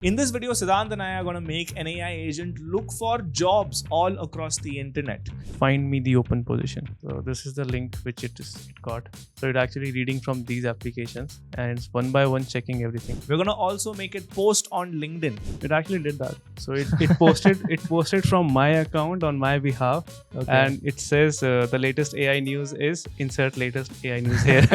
In this video, Siddhant and I are going to make an AI agent look for jobs all across the internet. Find me the open position. So this is the link which it got. So it's actually reading from these applications and it's one by one checking everything. We're going to also make it post on LinkedIn. It actually did that. So it posted from my account on my behalf, and it says the latest AI news is insert latest AI news here.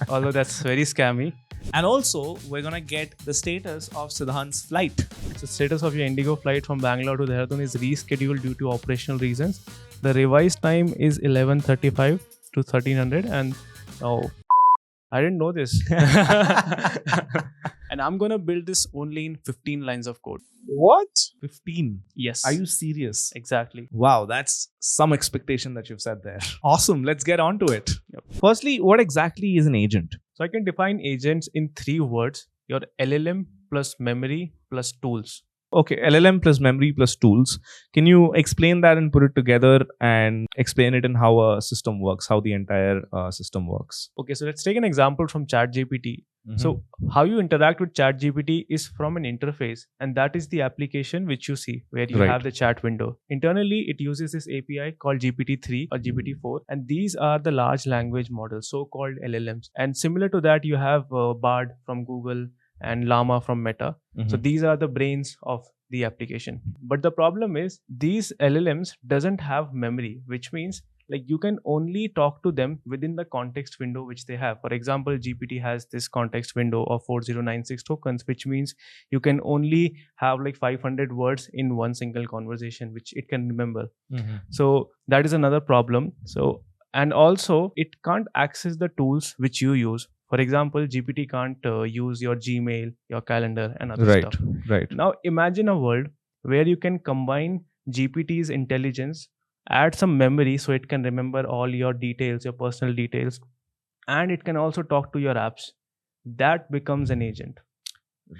Although that's very scammy. And also, we're going to get the status of Siddhant's flight. The status of your Indigo flight from Bangalore to Dehradun is rescheduled due to operational reasons. The revised time is 11:35 to 1300, and I didn't know this. And I'm gonna build this only in 15 lines of code. What? 15? Yes. Are you serious? Exactly. Wow, that's some expectation that you've set there. Awesome. Let's get on to it. Yep. Firstly, what exactly is an agent? So I can define agents in 3 words: your LLM plus memory plus tools. Okay, LLM plus memory plus tools. Can you explain that and put it together and explain it in how a system works, how the entire system works? Okay, so let's take an example from ChatGPT. So how you interact with ChatGPT is from an interface, and that is the application which you see where you have the chat window. Internally, it uses this API called GPT-3 or GPT-4, and these are the large language models, so-called LLMs. And similar to that, you have Bard from Google and Llama from Meta. So these are the brains of the application. But the problem is these LLMs doesn't have memory, which means like you can only talk to them within the context window which they have. For example, GPT has this context window of 4096 tokens, which means you can only have like 500 words in one single conversation, which it can remember. So that is another problem. So, and also it can't access the tools which you use. For example, GPT can't use your Gmail, your calendar, and other stuff. Right. Now imagine a world where you can combine GPT's intelligence, add some memory so it can remember all your details, your personal details, and it can also talk to your apps. That becomes an agent.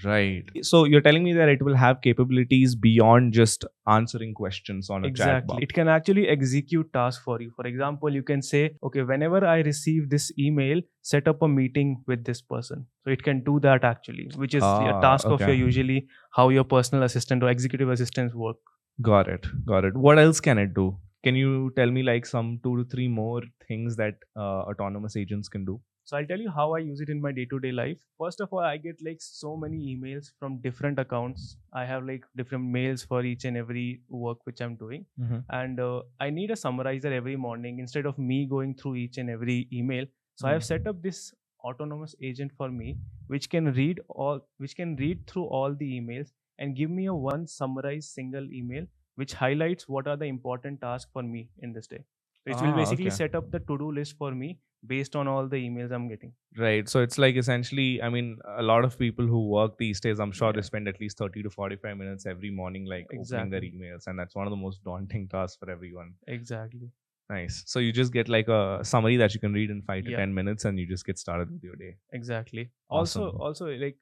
Right. So you're telling me that it will have capabilities beyond just answering questions on a Exactly. chatbot. It can actually execute tasks for you. For example, you can say, okay, whenever I receive this email, set up a meeting with this person. So it can do that actually, which is a task of your usually how your personal assistant or executive assistants work. Got it. What else can it do? Can you tell me like some 2 to 3 more things that autonomous agents can do? So I'll tell you how I use it in my day-to-day life. First of all, I get like so many emails from different accounts. I have like different mails for each and every work which I'm doing. And I need a summarizer every morning instead of me going through each and every email. So I have set up this autonomous agent for me, which can read through all the emails and give me a one summarized single email which highlights what are the important tasks for me in this day. It will basically set up the to-do list for me based on all the emails I'm getting. Right. So it's like essentially, I mean, a lot of people who work these days, I'm sure they spend at least 30 to 45 minutes every morning, like opening their emails. And that's one of the most daunting tasks for everyone. Exactly. Nice. So you just get like a summary that you can read in 5 to 10 minutes and you just get started with your day. Exactly. Awesome. Also like,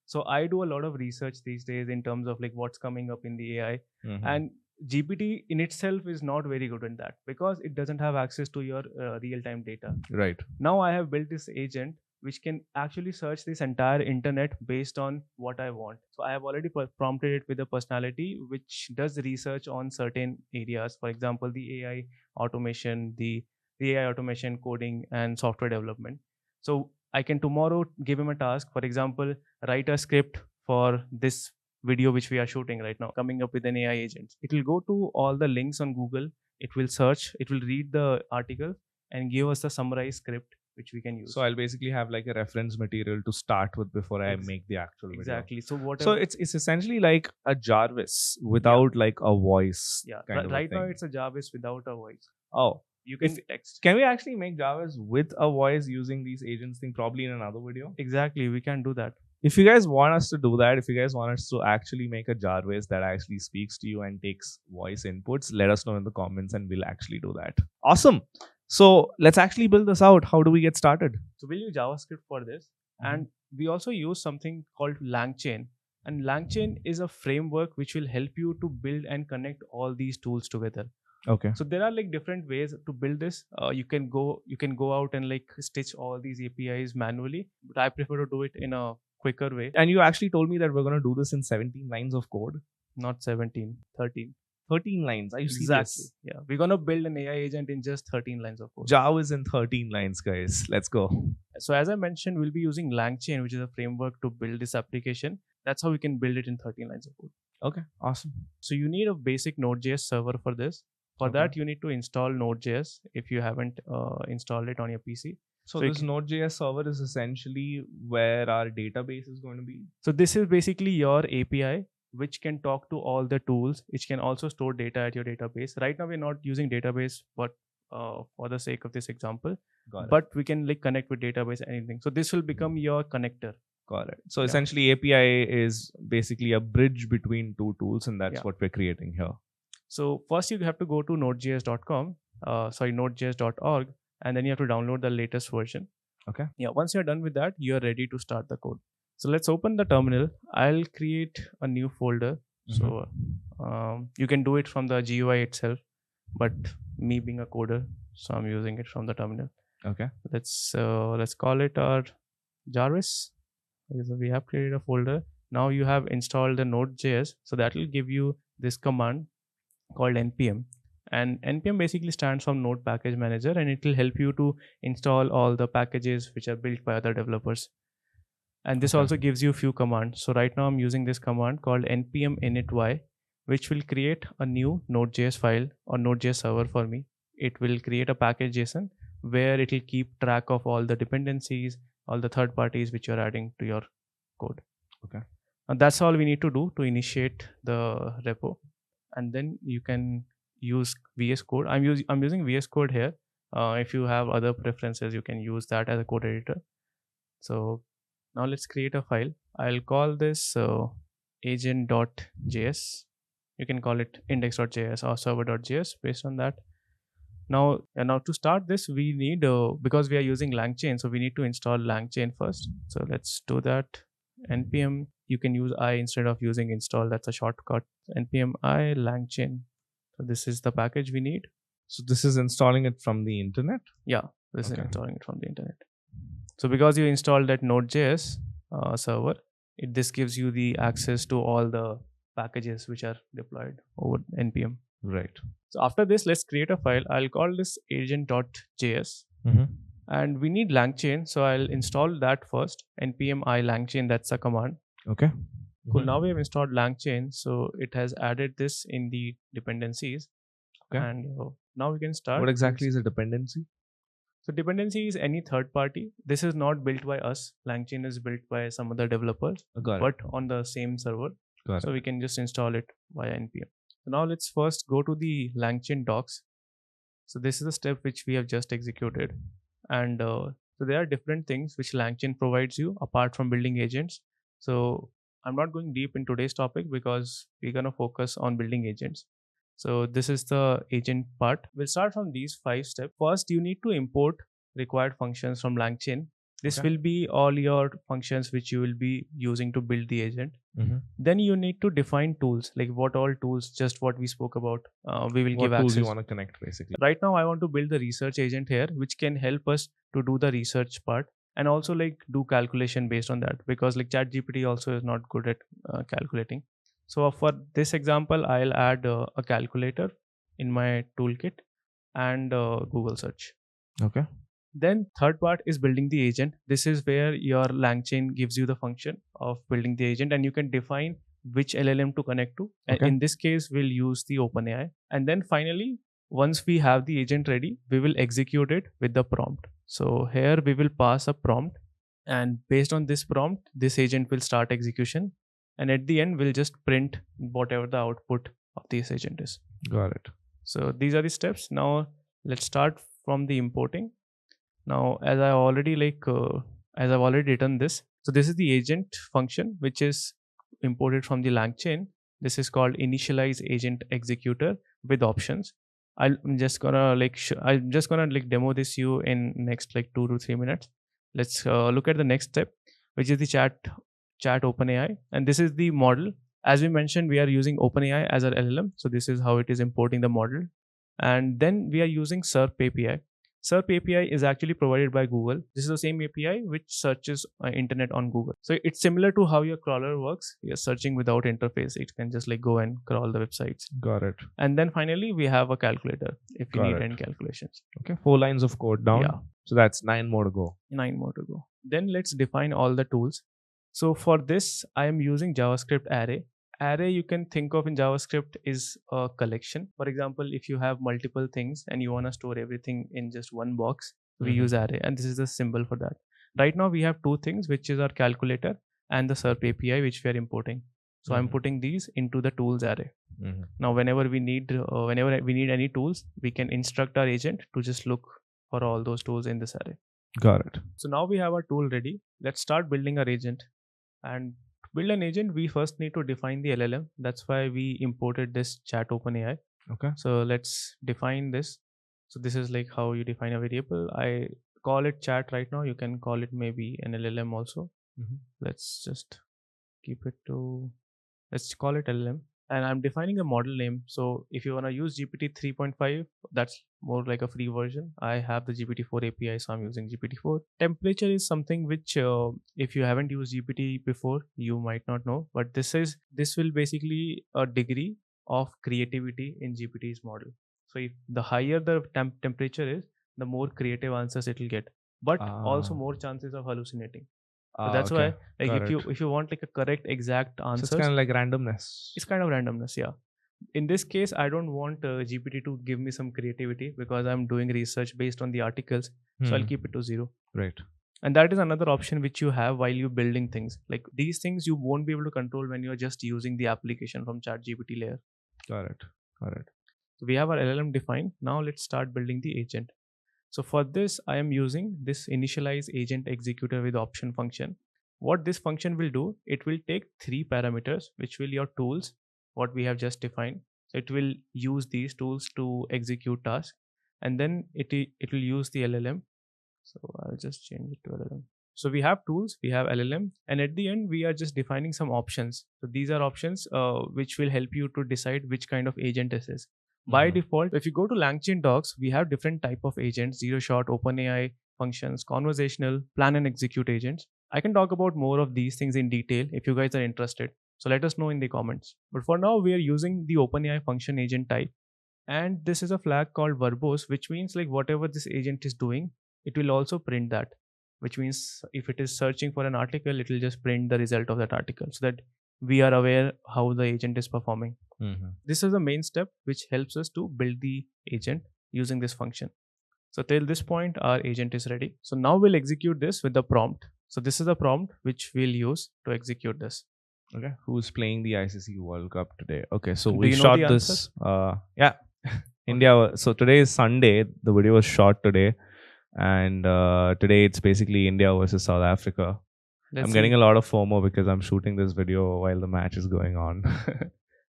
so I do a lot of research these days in terms of like what's coming up in the AI. And GPT in itself is not very good in that because it doesn't have access to your real-time data. Right. Now I have built this agent which can actually search this entire internet based on what I want. So I have already prompted it with a personality which does research on certain areas. For example, the AI automation, the AI automation, coding, and software development. So I can tomorrow give him a task. For example, write a script for this video which we are shooting right now, coming up with an AI agent. It will go to all the links on Google. It will search, it will read the article and give us the summarized script which we can use. So I'll basically have like a reference material to start with before I make the actual video. Exactly. So it's essentially like a Jarvis without like a voice. Yeah. Right now it's a Jarvis without a voice. Oh. You can text. Can we actually make Jarvis with a voice using these agents thing probably in another video? Exactly. We can do that. If you guys want us to do that, if you guys want us to actually make a Jarvis that actually speaks to you and takes voice inputs, let us know in the comments and we'll actually do that. Awesome. So let's actually build this out. How do we get started? So we'll use JavaScript for this. And we also use something called LangChain. And LangChain is a framework which will help you to build and connect all these tools together. Okay. So there are like different ways to build this. You can go out and like stitch all these APIs manually, but I prefer to do it in a quicker way. And you actually told me that we're going to do this in 17 lines of code. Not 17, 13. 13 lines. Are you serious? Exactly. Yeah. We're going to build an AI agent in just 13 lines of code. Java is in 13 lines, guys. Let's go. So as I mentioned, we'll be using LangChain, which is a framework to build this application. That's how we can build it in 13 lines of code. Okay, awesome. So you need a basic Node.js server for this. For Okay. that, you need to install Node.js if you haven't installed it on your PC. So So this Node.js server is essentially where our database is going to be. So this is basically your API, which can talk to all the tools, which can also store data at your database. Right now, we're not using database, but for the sake of this example, Got it. but we can like connect with database, anything. So this will become your connector. Got it. So Yeah. essentially, API is basically a bridge between two tools, and that's Yeah. what we're creating here. So first you have to go to nodejs.com, nodejs.org, and then you have to download the latest version. Okay. Yeah, once you're done with that, you're ready to start the code. So let's open the terminal. I'll create a new folder. So you can do it from the GUI itself, but me being a coder, so I'm using it from the terminal. Okay. Let's call it our Jarvis. So we have created a folder. Now you have installed the Node.js, so that will give you this command called npm, and npm basically stands for Node Package Manager, and it will help you to install all the packages which are built by other developers. And this Okay. also gives you a few commands. So right now I'm using this command called npm init-y, which will create a new Node.js file or Node.js server for me. It will create a package JSON where it will keep track of all the dependencies, all the third parties which you're adding to your code. Okay. And that's all we need to do to initiate the repo. And then you can use VS Code. I'm using VS Code here. If you have other preferences, you can use that as a code editor. So now let's create a file. I'll call this agent.js. You can call it index.js or server.js based on that. Now to start this, we need, because we are using LangChain, so we need to install LangChain first. So let's do that. npm, you can use I instead of using install. That's a shortcut. npm I LangChain. So this is the package we need. So this is installing it from the internet? Yeah, this Okay. is installing it from the internet. So because you installed that Node.js server, this gives you the access to all the packages which are deployed over npm. Right. So after this, let's create a file. I'll call this agent.js. And we need LangChain, so I'll install that first. npm I LangChain, that's a command. Okay. Cool. Now we have installed LangChain, so it has added this in the dependencies. Okay. And now we can start. What exactly is a dependency? So dependency is any third party. This is not built by us. LangChain is built by some other developers, Got it. but on the same server. Got So we can just install it via npm. So now let's first go to the LangChain docs. So this is the step which we have just executed. And so there are different things which LangChain provides you apart from building agents. So I'm not going deep in today's topic because we're going to focus on building agents. So this is the agent part. We'll start from these 5 steps. First, you need to import required functions from LangChain. This Okay. will be all your functions which you will be using to build the agent. Then you need to define tools, like what all tools, just what we spoke about. We will give What tools access. you want to connect, basically? Right now, I want to build the research agent here, which can help us to do the research part and also like do calculation based on that, because like ChatGPT also is not good at calculating. So for this example, I'll add a calculator in my toolkit and Google search. Okay. Then third part is building the agent. This is where your LangChain gives you the function of building the agent, and you can define which LLM to connect to. And Okay. in this case, we'll use the OpenAI. And then finally, once we have the agent ready, we will execute it with the prompt. So here we will pass a prompt, and based on this prompt, this agent will start execution. And at the end, we'll just print whatever the output of this agent is. Got it. So these are the steps. Now let's start from the importing. Now, as I've already written this, so this is the agent function which is imported from the LangChain. This is called initialize agent executor with options. I'm just gonna demo this you in next like 2 to 3 minutes. Let's look at the next step, which is the chat OpenAI, and this is the model. As we mentioned, we are using OpenAI as our LLM, so this is how it is importing the model. And then we are using SERP API. SERP API is actually provided by Google. This is the same API which searches internet on Google. So it's similar to how your crawler works. You're searching without interface. It can just like go and crawl the websites. Got it. And then finally, we have a calculator if you Got need it. any calculations. Okay, 4 lines of code down. Yeah. So that's 9 more to go. 9 more to go. Then let's define all the tools. So for this, I am using JavaScript array. Array you can think of in JavaScript is a collection. For example, if you have multiple things and you want to store everything in just one box, we use array, and this is the symbol for that. Right now we have two things, which is our calculator and the SERP API which we are importing. So I'm putting these into the tools array. Now whenever we need any tools, we can instruct our agent to just look for all those tools in this array. Got it. So now we have our tool ready. Let's start building our agent. And to build an agent, we first need to define the LLM. That's why we imported this chat OpenAI. Okay. So let's define this. So this is like how you define a variable. I call it chat right now. You can call it maybe an LLM also. Let's just keep it to, let's call it LLM. And I'm defining a model name. So if you want to use GPT 3.5, that's more like a free version. I have the GPT-4 API, so I'm using GPT-4. Temperature is something which, if you haven't used GPT before, you might not know. But this will basically a degree of creativity in GPT's model. So if the higher the temperature is, the more creative answers it will get, but also more chances of hallucinating. So that's why, like, if you want like a correct exact answer, so it's kind of like randomness. It's kind of randomness, yeah. In this case, I don't want GPT to give me some creativity because I'm doing research based on the articles. So I'll keep it to 0. Right. And that is another option which you have while you're building things. Like these things you won't be able to control when you're just using the application from ChatGPT layer. Got it. So we have our LLM defined. Now let's start building the agent. So for this, I am using this initialize agent executor with option function. What this function will do, it will take 3 parameters, which will your tools, what we have just defined. So it will use these tools to execute tasks, and then it will use the LLM. So I'll just change it to LLM. So we have tools, we have LLM, and at the end we are just defining some options. So these are options which will help you to decide which kind of agent this is. By default, if you go to LangChain docs, we have different type of agents: zero shot, OpenAI functions, conversational, plan and execute agents. I can talk about more of these things in detail if you guys are interested. So let us know in the comments. But for now, we are using the OpenAI function agent type. And this is a flag called verbose, which means like whatever this agent is doing, it will also print that. Which means if it is searching for an article, it will just print the result of that article so that we are aware how the agent is performing. This is the main step which helps us to build the agent using this function. So till this point, our agent is ready. So now we'll execute this with the prompt. So this is the prompt which we'll use to execute this. Okay. Who's playing the ICC World Cup today? Okay. So Do we you know shot the this. Yeah. India. So today is Sunday. The video was shot today. And today it's basically India versus South Africa. I'm getting a lot of FOMO because I'm shooting this video while the match is going on.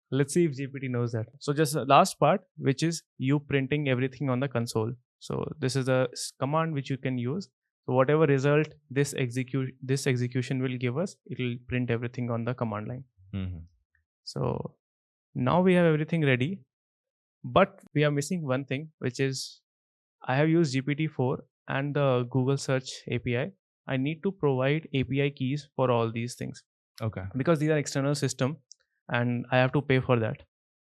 Let's see if GPT knows that. So just the last part, which is you printing everything on the console. So this is a command which you can use. So whatever result this execution will give us, it will print everything on the command line. So now we have everything ready, but we are missing one thing, which is I have used GPT-4 and the Google Search API. I need to provide API keys for all these things. Okay. Because these are external system and I have to pay for that.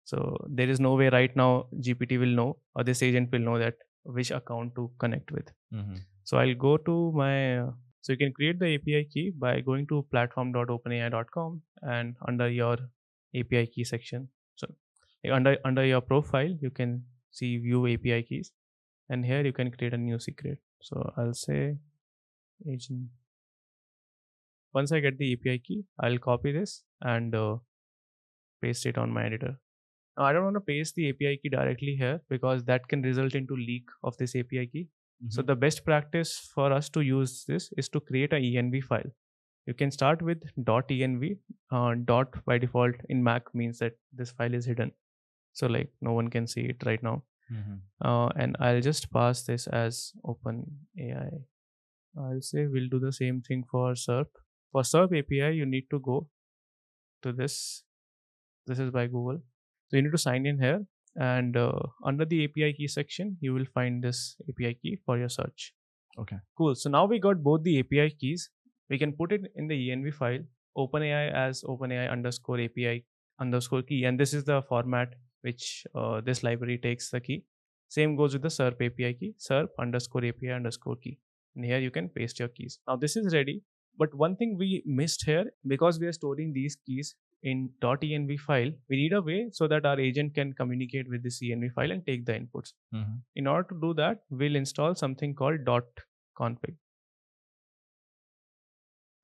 So there is no way right now GPT will know, or this agent will know that which account to connect with. So I'll go to my, so you can create the API key by going to platform.openai.com and under your API key section. So under your profile, you can see view API keys, and here you can create a new secret. So I'll say agent. Once I get the API key, I'll copy this and paste it on my editor. Now I don't want to paste the API key directly here because that can result into leak of this API key. So the best practice for us to use this is to create a env file. You can start with .env. Dot by default in Mac means that this file is hidden. So like no one can see it right now. And I'll just pass this as OpenAI. I'll say we'll do the same thing for SERP. For SERP API, you need to go to this. This is by Google. So you need to sign in here and under the API key section, you will find this API key for your search. Okay. Cool. So now we got both the API keys. We can put it in the env file, OpenAI as OpenAI underscore API underscore key, and this is the format which this library takes the key. Same goes with the SERP API key, SERP underscore API underscore key. And here you can paste your keys. Now this is ready. But one thing we missed here, because we are storing these keys in .env file, we need a way so that our agent can communicate with this env file and take the inputs. In order to do that, we'll install something called .config.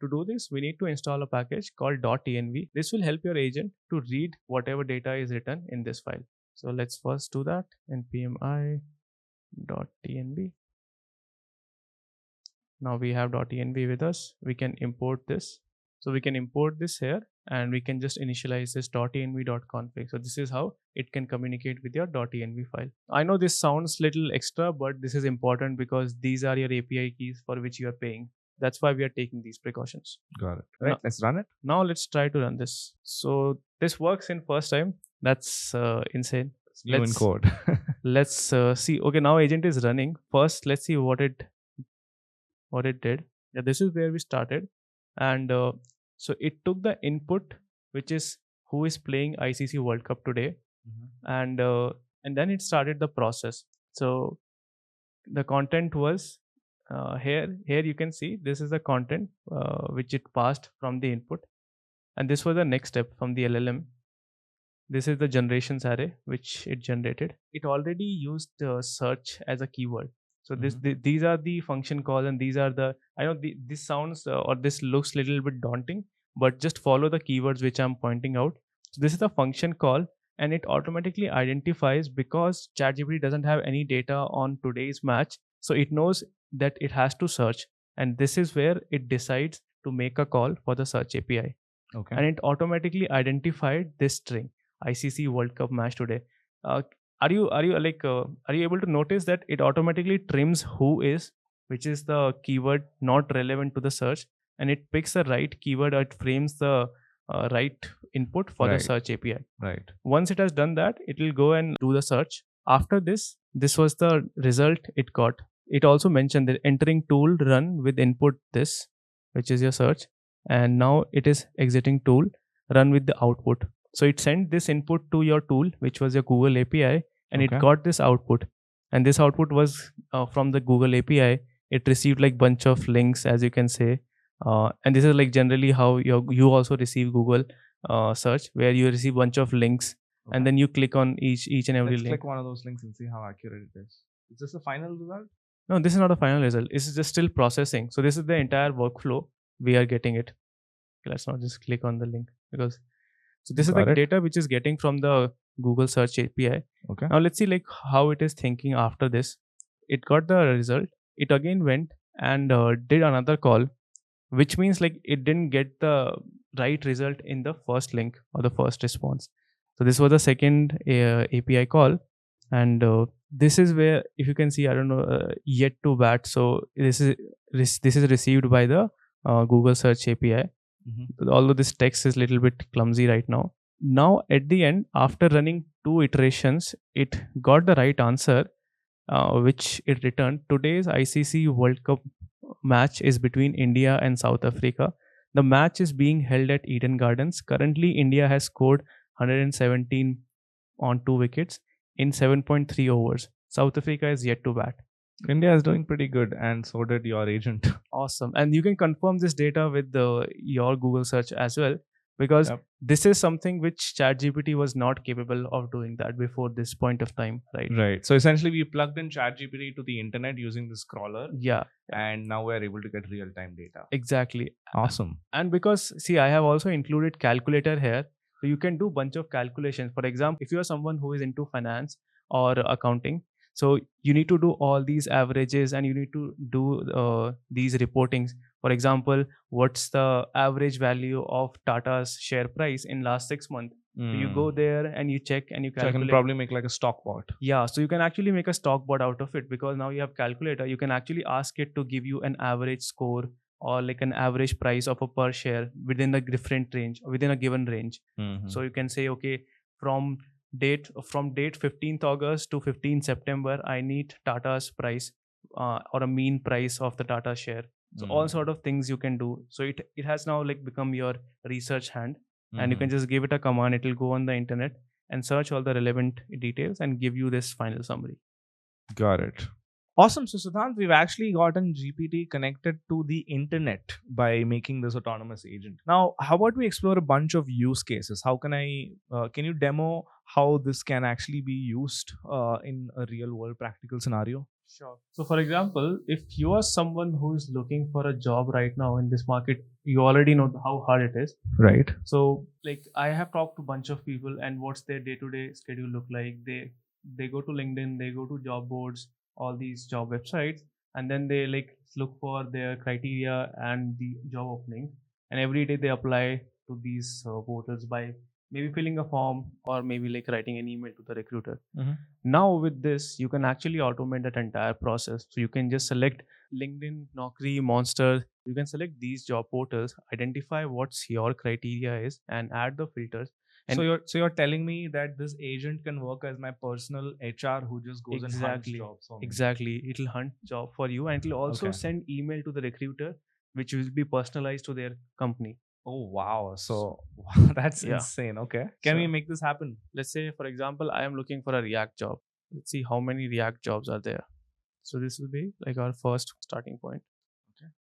To do this, we need to install a package called .env. This will help your agent to read whatever data is written in this file. So let's first do that. npm i.env. Now we have .env with us. We can import this. So we can import this here, and we can just initialize this .env.config. So this is how it can communicate with your .env file. I know this sounds little extra, but this is important because these are your API keys for which you are paying. That's why we are taking these precautions. Got it. Right. Let's run it. Now let's try to run this. So this works in first time. That's insane. It's new in code. Let's see. Okay, now agent is running. First, let's see what it did. Yeah, this is where we started, and so it took the input, which is who is playing ICC World Cup today, and then it started the process. So the content was here you can see this is the content which it passed from the input, and this was the next step from the LLM. This is the generations array which it generated. It already used search as a keyword. So these are the function calls, and these are the, I know this sounds or this looks a little bit daunting, but just follow the keywords which I'm pointing out. So this is a function call, and it automatically identifies, because ChatGPT doesn't have any data on today's match, so it knows that it has to search, and this is where it decides to make a call for the search API. Okay. And it automatically identified this string, ICC World Cup match today. Are you able to notice that it automatically trims who is, which is the keyword not relevant to the search, and it picks the right keyword, or it frames the right input for the search API. Right. Once it has done that, it will go and do the search. After this was the result it got. It also mentioned that entering tool run with input this, which is your search, and now it is exiting tool run with the output. So it sent this input to your tool, which was your Google API, and it got this output. And this output was from the Google API. It received like bunch of links, as you can say. And this is like generally how you also receive Google search, where you receive bunch of links, and then you click on each and every link. Click one of those links and see how accurate it is. Is this the final result? No, this is not a final result. This is just still processing. So this is the entire workflow. We are getting it. Let's not just click on the link, because so this is the data which is getting from the Google Search API. Okay. Now let's see like how it is thinking after this. It got the result. It again went and did another call, which means like it didn't get the right result in the first link or the first response. So this was the second API call, and this is where, if you can see, I don't know, yet to bat. So this is received by the Google Search API. Although this text is a little bit clumsy right now. Now at the end, after running 2 iterations, it got the right answer, which it returned. Today's ICC World Cup match is between India and South Africa. The match is being held at Eden Gardens. Currently, India has scored 117 on 2 wickets in 7.3 overs. South Africa is yet to bat. India is doing pretty good, and so did your agent. Awesome. And you can confirm this data with your Google search as well, because this is something which ChatGPT was not capable of doing that before this point of time, right? Right. So essentially, we plugged in ChatGPT to the internet using this crawler. Yeah. And now we're able to get real-time data. Exactly. Awesome. And because, see, I have also included calculator here. So you can do bunch of calculations. For example, if you are someone who is into finance or accounting, so you need to do all these averages, and you need to do these reportings. For example, what's the average value of Tata's share price in last 6 months? So you go there and you check and you calculate. So I can probably make like a stock bot. Yeah, so you can actually make a stock bot out of it, because now you have calculator. You can actually ask it to give you an average score or like an average price of a per share within a different range, within a given range. So you can say, okay, from date 15th August to 15th September, I need Tata's price or a mean price of the Tata share. So all sort of things you can do. So it has now like become your research hand, and you can just give it a command. It will go on the internet and search all the relevant details and give you this final summary. Got it. Awesome. So, Siddhant, we've actually gotten GPT connected to the internet by making this autonomous agent. Now, how about we explore a bunch of use cases? How can can you demo how this can actually be used in a real world practical scenario? Sure. So, for example, if you are someone who is looking for a job right now in this market, you already know how hard it is. Right. So, like, I have talked to a bunch of people, and what's their day-to-day schedule look like? They go to LinkedIn, they go to job boards, all these job websites, and then they like look for their criteria and the job opening, and every day they apply to these portals by maybe filling a form or maybe like writing an email to the recruiter. Now with this, you can actually automate that entire process. So you can just select LinkedIn, Naukri, Monster. You can select these job portals, identify what's your criteria is, and add the filters. And so you're telling me that this agent can work as my personal HR who just goes and hunts jobs for me. Exactly. It'll hunt job for you, and it'll also send email to the recruiter, which will be personalized to their company. Oh wow. So that's insane. Okay. Can we make this happen? Let's say, for example, I am looking for a React job. Let's see how many React jobs are there. So this will be like our first starting point. Okay.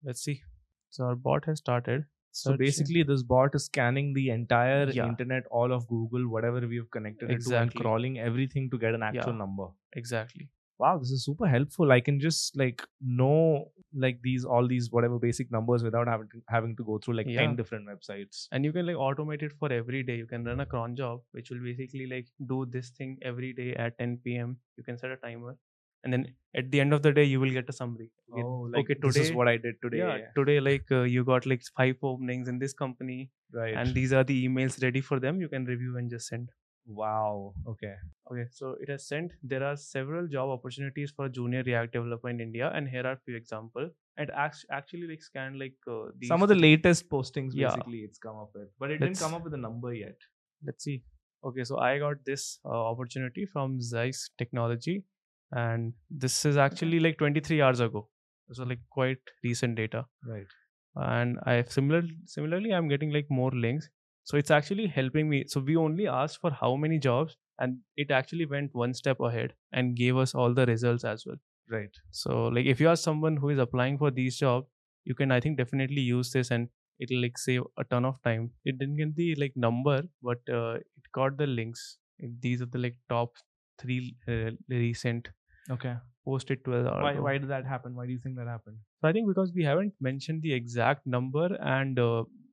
Let's see. So our bot has started. So basically, this bot is scanning the entire internet, all of Google, whatever we have connected into, and crawling everything to get an actual number. Exactly. Wow, this is super helpful. I can just like know like all these whatever basic numbers without having to go through like 10 different websites. And you can like automate it for every day. You can run a cron job, which will basically like do this thing every day at 10 p.m. You can set a timer, and then at the end of the day you will get a summary. Okay, today this is what I did today. Today like you got like 5 openings in this company, right? And these are the emails ready for them. You can review and just send. Wow. Okay. So it has sent. There are several job opportunities for junior React developer in India, and here are few examples. And actually like scan like these some of the latest postings basically it's come up with, but it didn't come up with a number yet. Let's see. Okay, so I got this opportunity from Zeiss Technology, and this is actually like 23 hours ago. So like quite recent data. Right. And I similarly I'm getting like more links. So it's actually helping me. So we only asked for how many jobs, and it actually went one step ahead and gave us all the results as well. Right. So like if you are someone who is applying for these jobs, you can I think definitely use this, and it'll like save a ton of time. It didn't get the like number, but it got the links. These are the like top 3 recent. Okay. Posted 12 hours. Why did that happen? Why do you think that happened? So I think because we haven't mentioned the exact number, and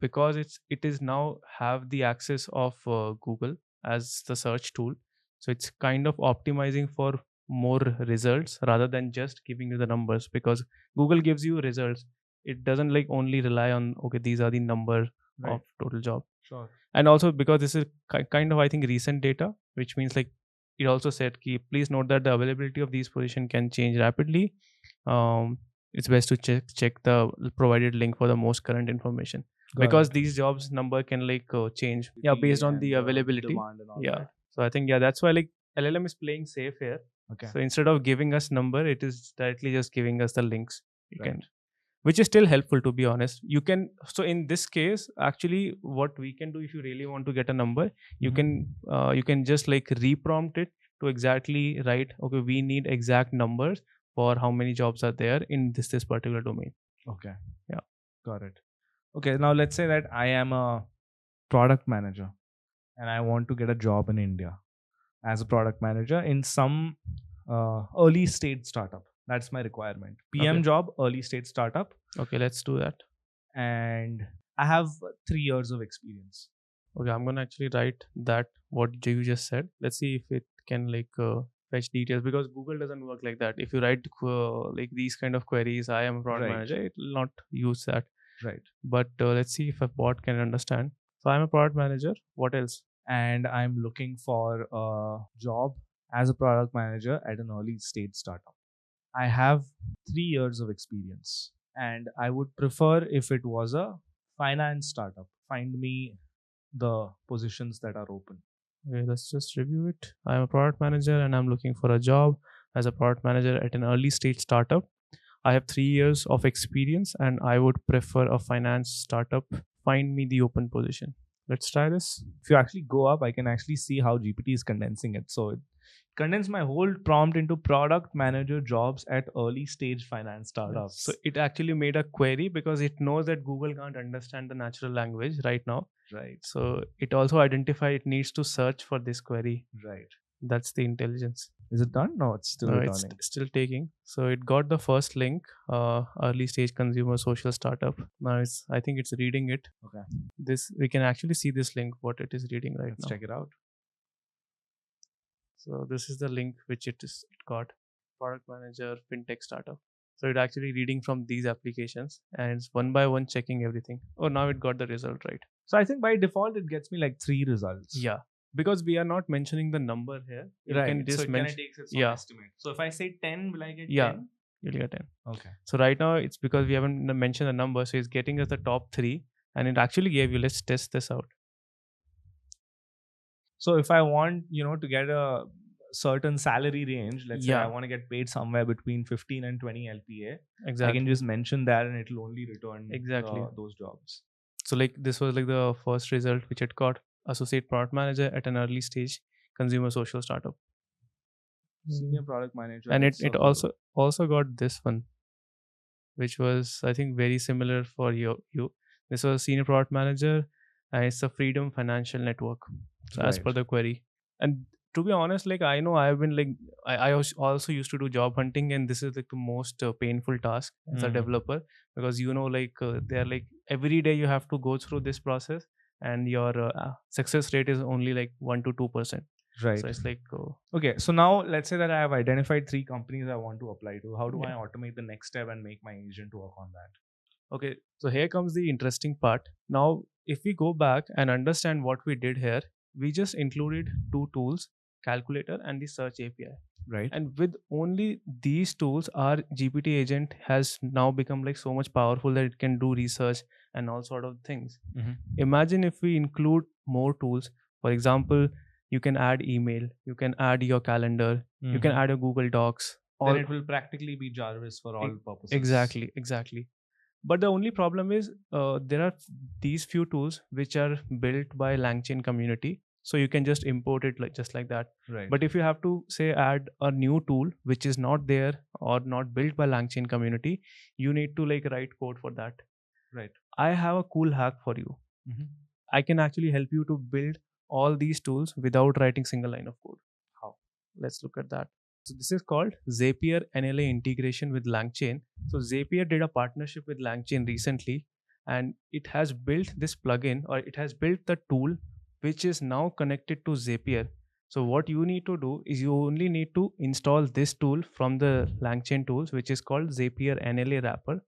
because it is now have the access of Google as the search tool, so it's kind of optimizing for more results rather than just giving you the numbers, because Google gives you results. It doesn't like only rely on these are the number of total job. Sure. And also because this is kind of I think recent data, which means like it also said please note that the availability of these positions can change rapidly. It's best to check the provided link for the most current information. Because these jobs number can like change based on the availability. That. So I think that's why like LLM is playing safe here. Okay. So instead of giving us number, it is directly just giving us the links. You can, which is still helpful to be honest. You can, so in this case actually what we can do, if you really want to get a number, you can just like reprompt it to exactly write we need exact numbers for how many jobs are there in this particular domain. Okay. Yeah. Got it. Okay, now let's say that I am a product manager and I want to get a job in India as a product manager in some early stage startup. That's my requirement. PM job, early stage startup. Okay, let's do that. And I have 3 years of experience. Okay, I'm gonna actually write that what you just said. Let's see if it can like fetch details, because Google doesn't work like that. If you write like these kind of queries, I am a product manager, it will not use that. Right. But let's see if a bot can understand. So I'm a product manager. What else? And I'm looking for a job as a product manager at an early stage startup. I have 3 years of experience, and I would prefer if it was a finance startup. Find me the positions that are open. Okay, let's just review it. I'm a product manager and I'm looking for a job as a product manager at an early stage startup. I have 3 years of experience and I would prefer a finance startup. Find me the open position. Let's try this. If you actually go up, I can actually see how GPT is condensing it. So it condensed my whole prompt into product manager jobs at early stage finance startups. So it actually made a query because it knows that Google can't understand the natural language right now. Right. So it also identified it needs to search for this query. Right. That's the intelligence. Is it done? No, it's still It's returning. still taking. So it got the first link, early stage consumer social startup. Now I think it's reading it. Okay. This we can actually see this link what it is reading right Let's now. check it out. So this is the link which it got. Product manager fintech startup. So it actually reading from these applications and it's one by one checking everything. Oh, now it got the result right. So I think by default it gets me like 3 results. Yeah, because we are not mentioning the number here. You Right. can just so it mention. takes its own Yeah. estimate. So if I say 10, will I get Yeah. 10? You'll get 10. Okay. So right now it's because we haven't mentioned the number, so it's getting us the top 3, and it actually gave you. Let's test this out. So if I want, to get a certain salary range, let's say Yeah. I want to get paid somewhere between 15 and 20 LPA, I Exactly. can just mention that and it'll only return Exactly. those jobs. So like this was like the first result which it got: associate product manager at an early stage consumer social startup. Senior product manager. And at it Saffola. also got this one, which was I think very similar for you. This was senior product manager, and it's the Freedom Financial Network. So as per Right. the query, and to be honest, like I know I've been like I also used to do job hunting, and this is like the most painful task as a Hmm. developer, because like they're like every day you have to go through this process, and your success rate is only like 1 to 2%. Right. So it's like Okay, so now let's say that I have identified 3 companies I want to apply to. How do I Yeah. automate the next step and make my agent work on that? Okay, so here comes the interesting part. Now, if we go back and understand what we did here, we just included 2 tools, calculator and the search API. Right. And with only these tools, our GPT agent has now become like so much powerful that it can do research and all sort of things. Mhm. Imagine if we include more tools. For example, you can add email, you can add your calendar, you can Mhm. add your Google Docs. Then it will practically be Jarvis for all purposes. Exactly. But the only problem is there are these few tools which are built by LangChain community, so you can just import it just like that. Right. But if you have to say add a new tool which is not there or not built by LangChain community, you need to like write code for that. Right. I have a cool hack for you. Mhm. I can actually help you to build all these tools without writing single line of code. How? Let's look at that. So this is called Zapier NLA integration with LangChain. So Zapier did a partnership with LangChain recently, and it has built this plugin, or it has built the tool which is now connected to Zapier. So what you need to do is you only need to install this tool from the LangChain tools, which is called Zapier NLA wrapper.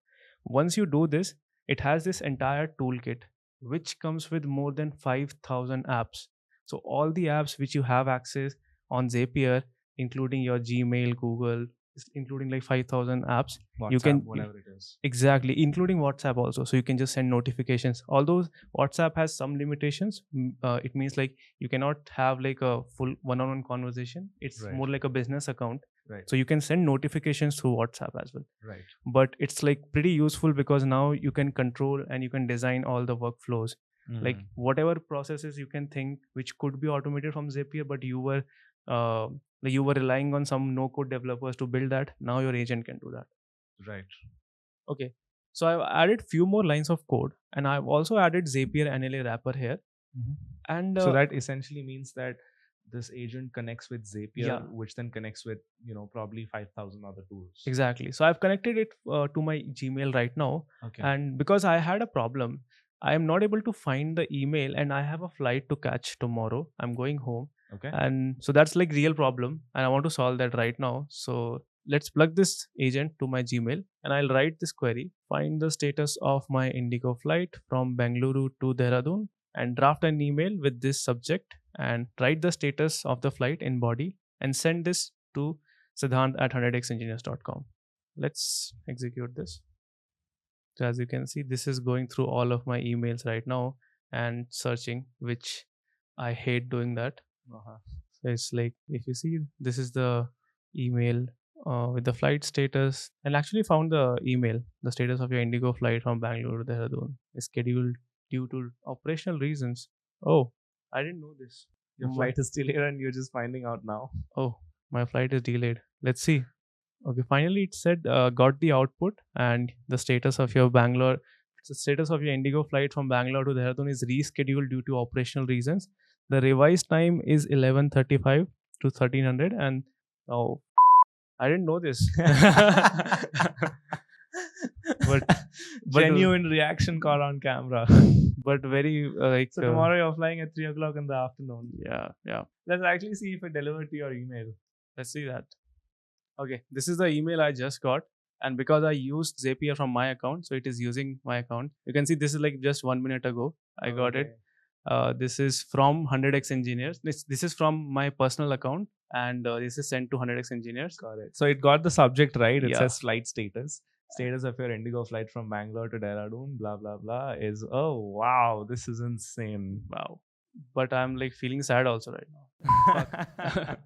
Once you do this, it has this entire toolkit which comes with more than 5,000 apps. So all the apps which you have access on Zapier, including your Gmail, Google, including like 5,000 apps. WhatsApp, You can whatever it is. exactly, including WhatsApp also. So you can just send notifications. Although WhatsApp has some limitations, it means like you cannot have like a full one-on-one conversation. It's Right. more like a business account. Right. So you can send notifications through WhatsApp as well. Right. But it's like pretty useful because now you can control and you can design all the workflows. Like Mhm. whatever processes you can think which could be automated from Zapier, but you were relying on some no code developers to build that. Now your agent can do that. Right. Okay, so I've added few more lines of code, and I've also added Zapier NLA wrapper here. Mhm. And So that essentially means that this agent connects with Zapier, Yeah. which then connects with probably 5,000 other tools. exactly, so I've connected it to my Gmail right now. Okay. And because I had a problem, I am not able to find the email, and I have a flight to catch tomorrow. I'm going home, Okay. and so that's like real problem, and I want to solve that right now. So let's plug this agent to my Gmail, and I'll write this query: find the status of my Indigo flight from Bengaluru to Dehradun, and draft an email with this subject, and write the status of the flight in body, and send this to Siddhant at 100xengineers.com. Let's execute this. So as you can see, this is going through all of my emails right now and searching, which I hate doing that. So it's like, if you see, this is the email with the flight status. And actually found the email, the status of your Indigo flight from Bangalore to Dehradun is scheduled due to operational reasons. Oh, I didn't know this. Your My- flight is delayed and you're just finding out now. Oh, my flight is delayed. Let's see. Okay, finally it said got the output, and the status of your Bangalore, the status of your Indigo flight from Bangalore to Dehradun is rescheduled due to operational reasons. The revised time is 11:35 to 1300, and oh, I didn't know this. but Genuine reaction caught on camera. but very like So tomorrow you're flying at 3 o'clock in the afternoon. yeah. Let's actually see if it delivered to your email. Let's see that. Okay, this is the email I just got, and because I used Zapier from my account, so it is using my account. You can see this is like just 1 minute ago. I got it. This is from 100x engineers. This is from my personal account, and this is sent to 100x engineers. Got it. So it got the subject right. It Yeah. says flight status. Status of your Indigo flight from Bangalore to Dehradun, blah blah blah, is oh wow, this is insane. Wow. But I'm like feeling sad also right now.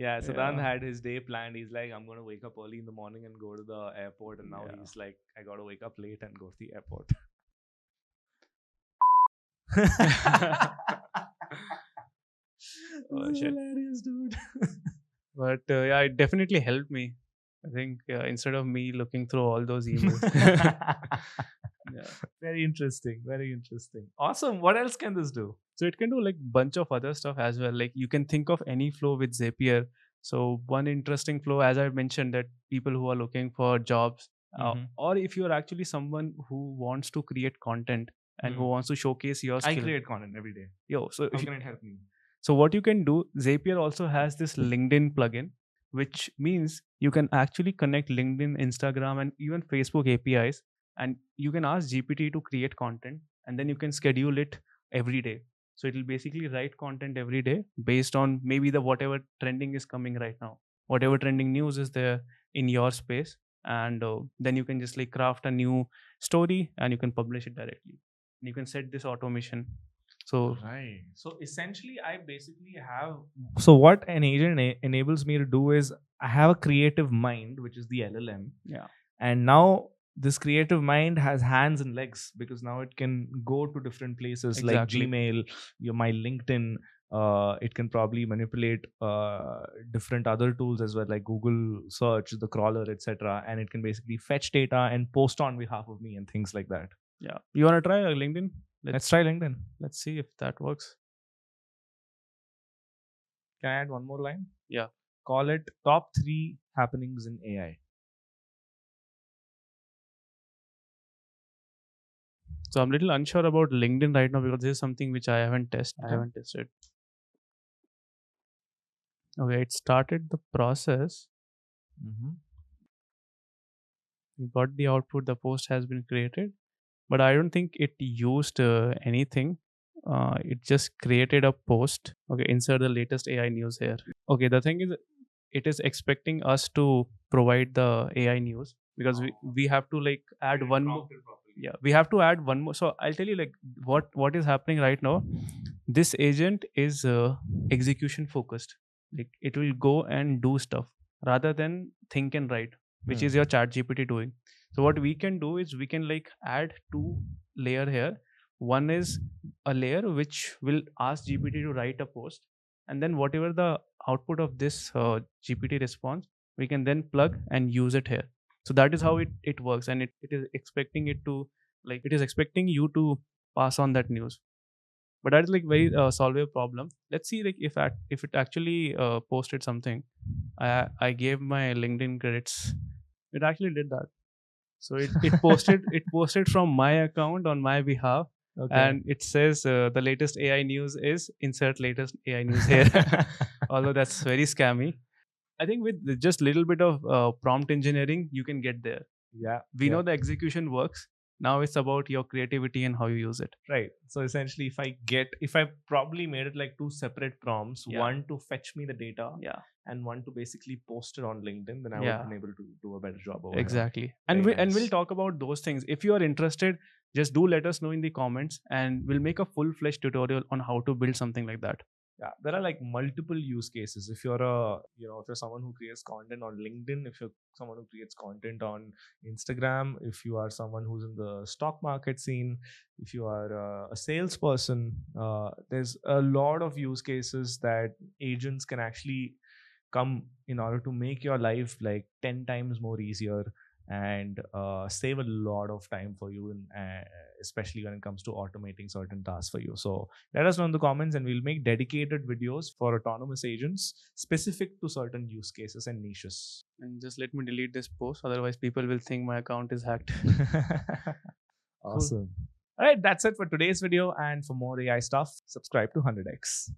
Yeah, Sadan Yeah. had his day planned. He's like, I'm gonna wake up early in the morning and go to the airport, and now Yeah. he's like, I gotta wake up late and go to the airport. Oh, This is shit. hilarious, dude. But yeah, it definitely helped me. I think instead of me looking through all those emails. Yeah. Very interesting. Very interesting. Awesome. What else can this do? So it can do like bunch of other stuff as well. Like you can think of any flow with Zapier. So one interesting flow, as I mentioned, that people who are looking for jobs, Mhm. or if you're actually someone who wants to create content and who Mhm. wants to showcase your I skill. create content every day. Yo, so How can it help me? so what you can do, Zapier also has this LinkedIn plugin, which means you can actually connect LinkedIn, Instagram, and even Facebook APIs, and you can ask GPT to create content, and then you can schedule it every day. So it will basically write content every day based on maybe the whatever trending is coming right now, whatever trending news is there in your space, and then you can just like craft a new story and you can publish it directly. And you can set this automation. So Right. So essentially, I basically have. So what an agent enables me to do is I have a creative mind, which is the LLM, yeah. and now this creative mind has hands and legs because now it can go to different places like Exactly. Gmail, my LinkedIn. It can probably manipulate different other tools as well, like Google search, the crawler, etc. And it can basically fetch data and post on behalf of me and things like that. Yeah. You want to try LinkedIn? Let's try LinkedIn. Let's see if that works. Can I add one more line? Yeah. Call it top 3 happenings in AI. So I'm a little unsure about LinkedIn right now because this is something which I haven't tested. Okay. Okay, it started the process. Mm-hmm. We got the output. The post has been created, but I don't think it used anything. It just created a post. Okay, insert the latest AI news here. Okay, the thing is, it is expecting us to provide the AI news because we have to like add one more. Yeah, we have to add one more. So I'll tell you like what is happening right now. This agent is execution focused. Like it will go and do stuff rather than think and write, which is your chat GPT doing. So what we can do is we can like add 2 layer here. One is a layer which will ask GPT to write a post, and then whatever the output of this GPT response, we can then plug and use it here. So that is how it works, and it is expecting it to like it is expecting you to pass on that news. But that is like very solvable problem. Let's see like if it actually posted something. I gave my LinkedIn credits. It actually did that. So it posted from my account on my behalf. Okay. And it says the latest AI news is insert latest AI news here. Although that's very scammy. I think with just little bit of prompt engineering, you can get there. Yeah. We know the execution works. Now it's about your creativity and how you use it. Right. So essentially, if I probably made it like 2 separate prompts, one to fetch me the data, and one to basically post it on LinkedIn, then I would have been able to do a better job over exactly. here. And Very and we'll nice. talk about those things. If you are interested, just do let us know in the comments, and we'll make a full-fledged tutorial on how to build something like that. Yeah, there are like multiple use cases. If you're if you're someone who creates content on LinkedIn, if you're someone who creates content on Instagram, if you are someone who's in the stock market scene, if you are a salesperson, there's a lot of use cases that agents can actually come in order to make your life like 10 times more easier and save a lot of time for you, especially when it comes to automating certain tasks for you. So let us know in the comments and we'll make dedicated videos for autonomous agents specific to certain use cases and niches. And just let me delete this post, otherwise people will think my account is hacked. Awesome. All right, that's it for today's video. And for more AI stuff, subscribe to 100x.